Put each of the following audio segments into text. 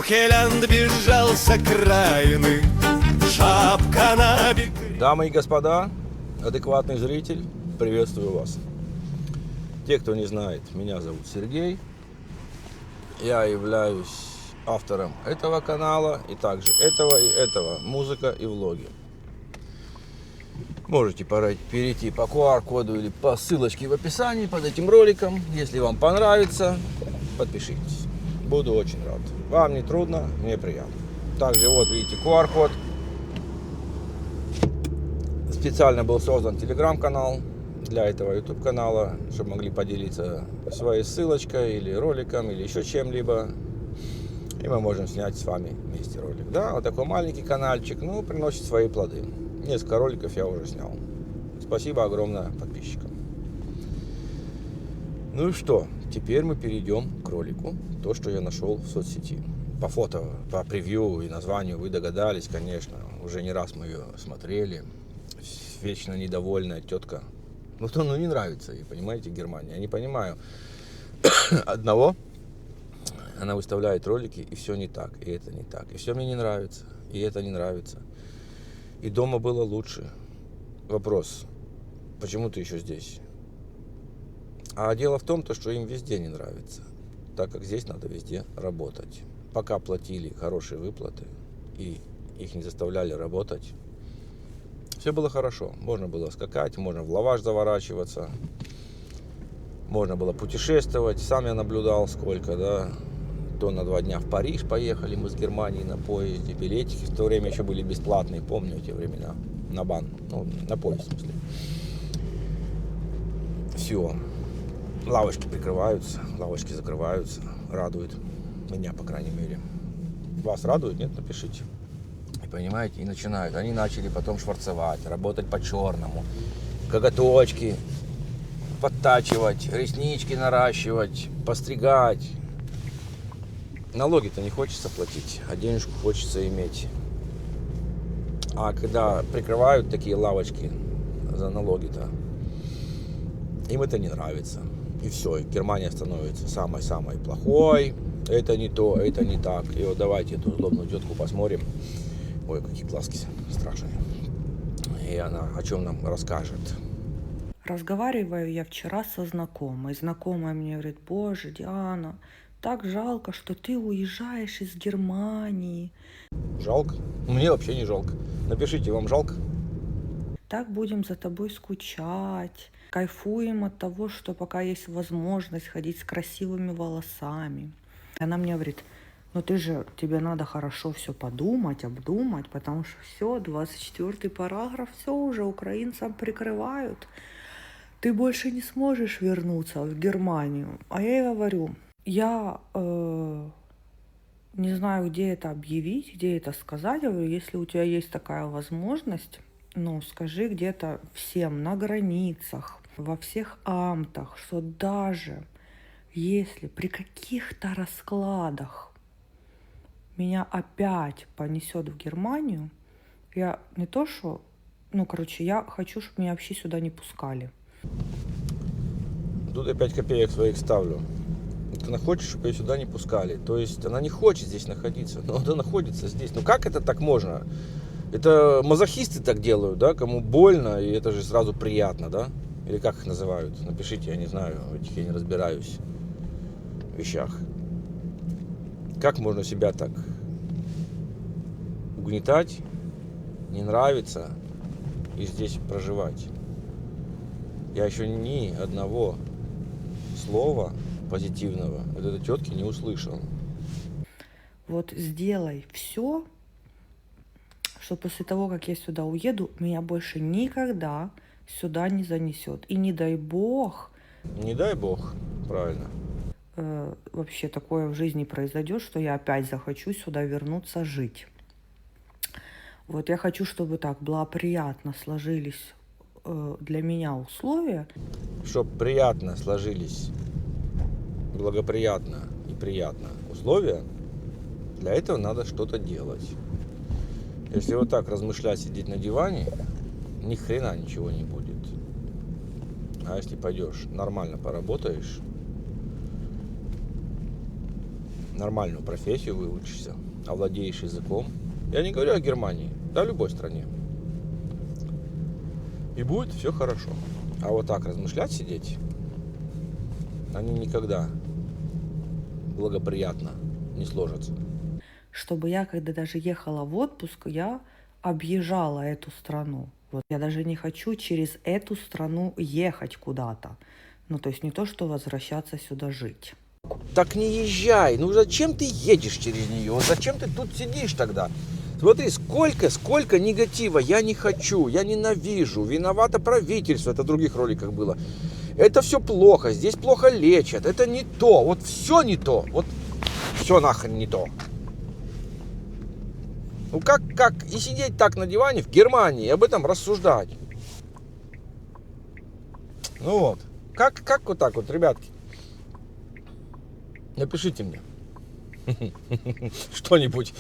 Ухелянд бежал с окраины, шапка на бекрень. Дамы и господа, адекватный зритель, приветствую вас. Те, кто не знает, меня зовут Сергей. Я являюсь автором этого канала и также этого и этого, музыка и влоги. Можете перейти по QR-коду или по ссылочке в описании под этим роликом. Если вам понравится, подпишитесь. Буду очень рад. Вам не трудно, мне приятно. Также вот видите QR-код. Специально был создан телеграм-канал для этого YouTube канала, чтобы могли поделиться своей ссылочкой или роликом, или еще чем-либо. И мы можем снять с вами вместе ролик. Да, вот такой маленький каналчик, но приносит свои плоды. Несколько роликов я уже снял. Спасибо огромное подписчикам. Ну и что? Теперь мы перейдем к ролику. То, что я нашел в соцсети. По фото, по превью и названию вы догадались, конечно. Уже не раз мы ее смотрели. Вечно недовольная тетка. Ну, то не нравится ей, понимаете, Германия. Я не понимаю одного. Она выставляет ролики, и все не так, и это не так. И все мне не нравится, и это не нравится. И дома было лучше. Вопрос, почему ты еще здесь? А дело в том, что им везде не нравится, так как здесь надо везде работать. Пока платили хорошие выплаты, и их не заставляли работать, все было хорошо. Можно было скакать, можно в лаваш заворачиваться, можно было путешествовать. Сам я наблюдал сколько, да. То на 2 дня в Париж поехали мы с Германии на поезде. Билетики в то время еще были бесплатные, помню эти времена. На бан, ну, на поезд в смысле. Все. Лавочки прикрываются, лавочки закрываются. Радует. Меня, по крайней мере. Вас радует? Нет? Напишите. И понимаете, и начинают. Они начали потом шварцевать, работать по-черному. Коготочки подтачивать, реснички наращивать, постригать. Налоги-то не хочется платить, а денежку хочется иметь. А когда прикрывают такие лавочки за налоги-то, им это не нравится. И все, Германия становится самой-самой плохой. Это не то, это не так. И вот давайте эту злобную тетку посмотрим. Ой, какие глазки страшные. И она о чем нам расскажет. Разговариваю я вчера со знакомой. Знакомая мне говорит: боже, Диана, так жалко, что ты уезжаешь из Германии. Жалко? Мне вообще не жалко. Напишите, вам жалко? Так будем за тобой скучать. Кайфуем от того, что пока есть возможность ходить с красивыми волосами. Она мне говорит: ну тебе надо хорошо все подумать, обдумать, потому что все, 24-й параграф, все уже украинцам прикрывают. Ты больше не сможешь вернуться в Германию. А я ей говорю: я не знаю, где это объявить, где это сказать. Я говорю: если у тебя есть такая возможность, ну, скажи где-то всем на границах, во всех амтах, что даже если при каких-то раскладах меня опять понесет в Германию, я не то что, я хочу, чтобы меня вообще сюда не пускали. Тут я 5 копеек своих ставлю. Она хочет, чтобы ее сюда не пускали. То есть она не хочет здесь находиться, но она находится здесь. Ну как это так можно? Это мазохисты так делают, да? Кому больно, и это же сразу приятно, да? Или как их называют? Напишите, я не знаю, в этих я не разбираюсь вещах. Как можно себя так угнетать, не нравится и здесь проживать? Я еще ни одного слова позитивного от этой тетки не услышал. Вот сделай все, что после того, как я сюда уеду, меня больше никогда сюда не занесет. И не дай бог... Не дай бог, правильно. Вообще такое в жизни произойдет, что я опять захочу сюда вернуться жить. Вот я хочу, чтобы так благоприятно сложились для меня условия. Чтобы приятно сложились, благоприятно и приятно условия, для этого надо что-то делать. Если вот так размышлять, сидеть на диване, ни хрена ничего не будет. А если пойдешь, нормально поработаешь, нормальную профессию выучишься, овладеешь языком. Я не говорю о Германии, да, в любой стране. И будет все хорошо. А вот так размышлять сидеть, они никогда благоприятно не сложатся. Чтобы я, когда даже ехала в отпуск, я объезжала эту страну. Вот я даже не хочу через эту страну ехать куда-то. Ну, то есть не то, что возвращаться сюда жить. Так не езжай, ну зачем ты едешь через нее? Вот зачем ты тут сидишь тогда? Смотри, сколько негатива. Я не хочу, я ненавижу, виновато правительство. Это в других роликах было. Это все плохо, здесь плохо лечат, это не то. Вот все не то, вот все нахрен не то. Ну как и сидеть так на диване в Германии и об этом рассуждать? Ну вот, как вот так вот, ребятки? Напишите мне. Что-нибудь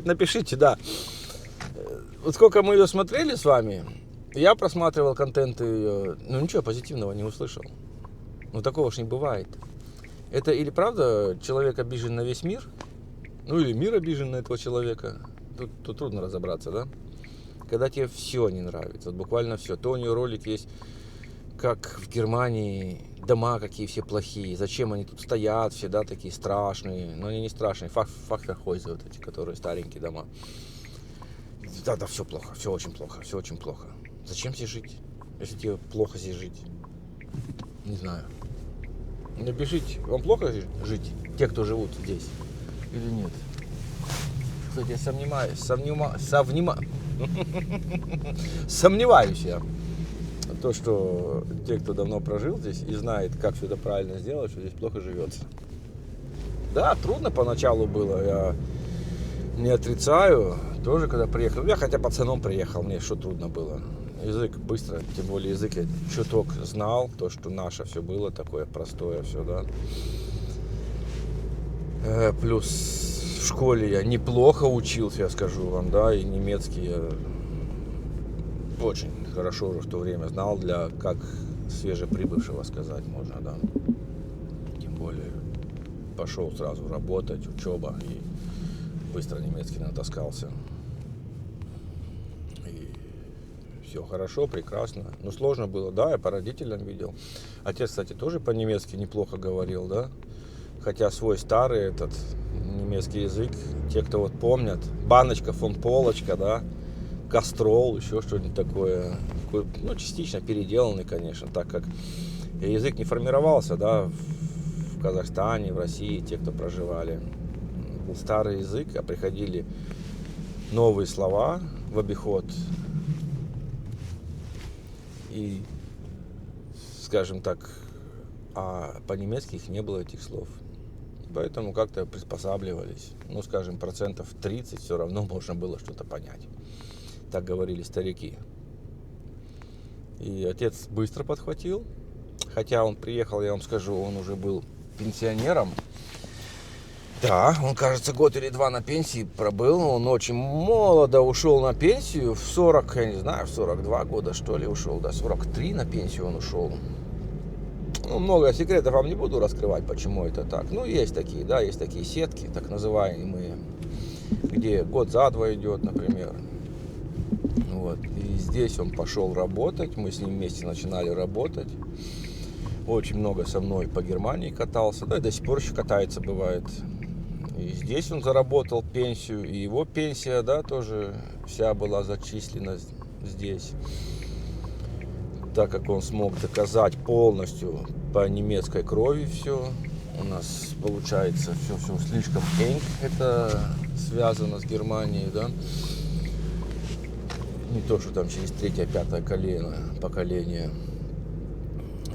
напишите, да. Вот сколько мы ее смотрели с вами, я просматривал контент ее, ну ничего позитивного не услышал. Ну такого ж не бывает. Это или правда человек обижен на весь мир, ну или мир обижен на этого человека. Тут трудно разобраться, да? Когда тебе все не нравится, вот буквально все. То у нее ролик есть, как в Германии дома какие все плохие, зачем они тут стоят, все, да, такие страшные. Но они не страшные, фахверхойзы вот эти, которые старенькие дома. Да, все плохо, все очень плохо, все очень плохо. Зачем здесь жить, если тебе плохо здесь жить? Не знаю. Напишите, вам плохо жить, те, кто живут здесь, или нет? Кстати, я сомневаюсь я. То, что те, кто давно прожил здесь и знает, как все это правильно сделать, что здесь плохо живется. Да, трудно поначалу было, я не отрицаю. Тоже, когда приехал, я хотя пацаном приехал, мне что трудно было. Язык быстро, тем более язык я чуток знал, то, что наше все было такое простое, все, да. Плюс в школе я неплохо учился, я скажу вам, да, и немецкий я очень хорошо уже в то время знал, для как свежеприбывшего сказать можно, да. Тем более пошел сразу работать, учеба, и быстро немецкий натаскался. И все хорошо, прекрасно. Ну, сложно было, да, я по родителям видел. Отец, кстати, тоже по-немецки неплохо говорил, да. Хотя свой старый этот немецкий язык, те, кто вот помнят, баночка, фон полочка, да, кастрол, еще что-нибудь такое, ну, частично переделанный, конечно, так как язык не формировался, да, в Казахстане, в России, те, кто проживали. Был старый язык, а приходили новые слова в обиход, и, скажем так, а по-немецки их не было, этих слов. Поэтому как-то приспосабливались. Ну, скажем, 30% все равно можно было что-то понять. Так говорили старики. И отец быстро подхватил. Хотя он приехал, я вам скажу, он уже был пенсионером. Да, он, кажется, год или два на пенсии пробыл. Он очень молодо ушел на пенсию. В 40, я не знаю, в 42 года, что ли, ушел. Да, 43 на пенсию он ушел. Ну, много секретов вам не буду раскрывать, почему это так. Ну, есть такие, да, есть такие сетки, так называемые, где год за два идет, например. Вот. И здесь он пошел работать, мы с ним вместе начинали работать. Очень много со мной по Германии катался, да, и до сих пор еще катается, бывает. И здесь он заработал пенсию, и его пенсия, да, тоже вся была зачислена здесь. Так как он смог доказать полностью по немецкой крови все. У нас получается все слишком eng, это связано с Германией, да. Не то, что там через 3-5 поколение.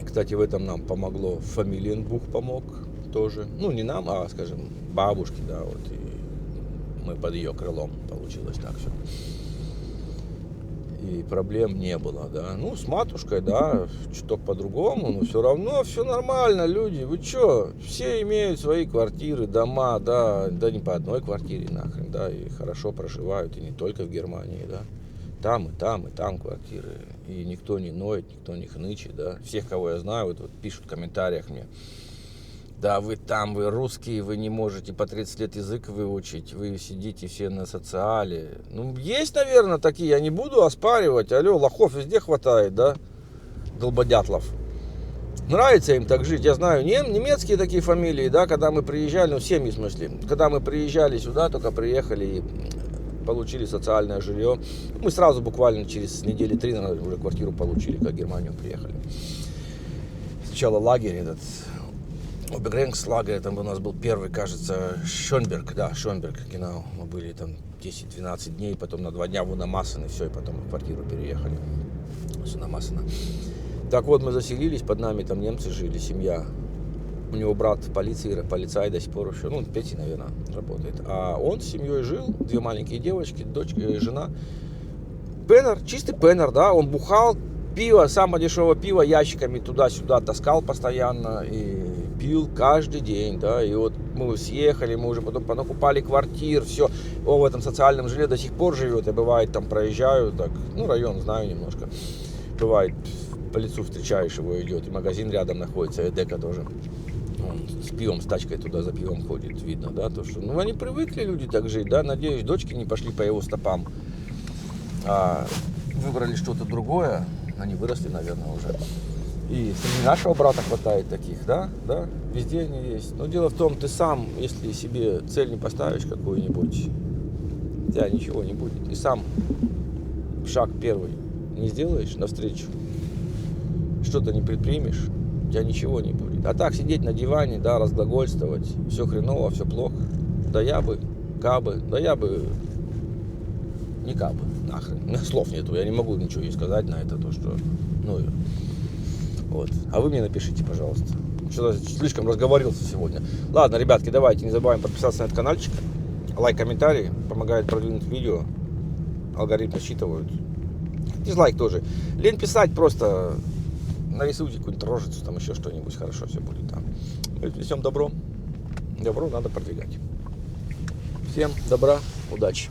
И, кстати, в этом нам помогло, Фамилиенбуch помог тоже. Ну, не нам, а, скажем, бабушке, да, вот. И мы под ее крылом, получилось так все. И проблем не было, да. Ну, с матушкой, да, чуток по-другому, но все равно все нормально, люди. Вы чё, все имеют свои квартиры, дома, да, не по одной квартире нахрен, да, и хорошо проживают, и не только в Германии, да. Там, и там, и там квартиры, и никто не ноет, никто не хнычет, да. Всех, кого я знаю, вот пишут в комментариях мне, Да, вы там, вы русские, вы не можете по 30 лет язык выучить, вы сидите все на социале. Ну, есть, наверное, такие, я не буду оспаривать. Алло, лохов везде хватает, да, долбодятлов. Нравится им так жить, я знаю, немецкие такие фамилии, да, когда мы приезжали, ну, семьи в смысле, когда мы приезжали сюда, только приехали и получили социальное жилье. Мы сразу буквально через недели 3, наверное, уже квартиру получили, как в Германию приехали. Сначала лагерь этот, Обергренгслагерь, там у нас был первый, кажется, Шонберг, да, Шонберг, genau. Мы были там 10-12 дней, потом на 2 дня в Унамасен, и все, и потом в квартиру переехали с Унамасена. Так вот, мы заселились, под нами там немцы жили, семья. У него брат в полиции, полицай до сих пор еще, ну, Петя, наверное, работает. А он с семьей жил, 2 маленькие девочки, дочка и жена. Пеннер, чистый пеннер, да, он бухал, пиво, самое дешевое пиво ящиками туда-сюда таскал постоянно и пил каждый день, да, и вот мы съехали, мы уже потом понакупали квартир, все, он в этом социальном жилье до сих пор живет, я бывает там проезжаю, так, ну, район знаю немножко, бывает по лицу встречаешь его, идет, и магазин рядом находится, Эдека тоже, он с пивом, с тачкой туда за пивом ходит, видно, да, то, что, ну, они привыкли люди так жить, да, надеюсь, дочки не пошли по его стопам, а выбрали что-то другое, они выросли, наверное, уже. И среди нашего брата хватает таких, да, везде они есть. Но дело в том, ты сам, если себе цель не поставишь какую-нибудь, у тебя ничего не будет. И сам шаг первый не сделаешь навстречу, что-то не предпримешь, у тебя ничего не будет. А так сидеть на диване, да, разглагольствовать, все хреново, все плохо. Да я бы, кабы, да я бы, не кабы, нахрен. У меня слов нету, я не могу ничего ей сказать на это, то что, ну, вот. А вы мне напишите, пожалуйста. Что-то слишком разговорился сегодня. Ладно, ребятки, давайте, не забываем подписаться на этот каналчик. Лайк, комментарий, помогает продвинуть видео. Алгоритмы считывают. Дизлайк тоже. Лень писать, просто нарисуйте какую-нибудь рожицу, там еще что-нибудь, хорошо все будет там. Мы несем добро. Добро надо продвигать. Всем добра, удачи.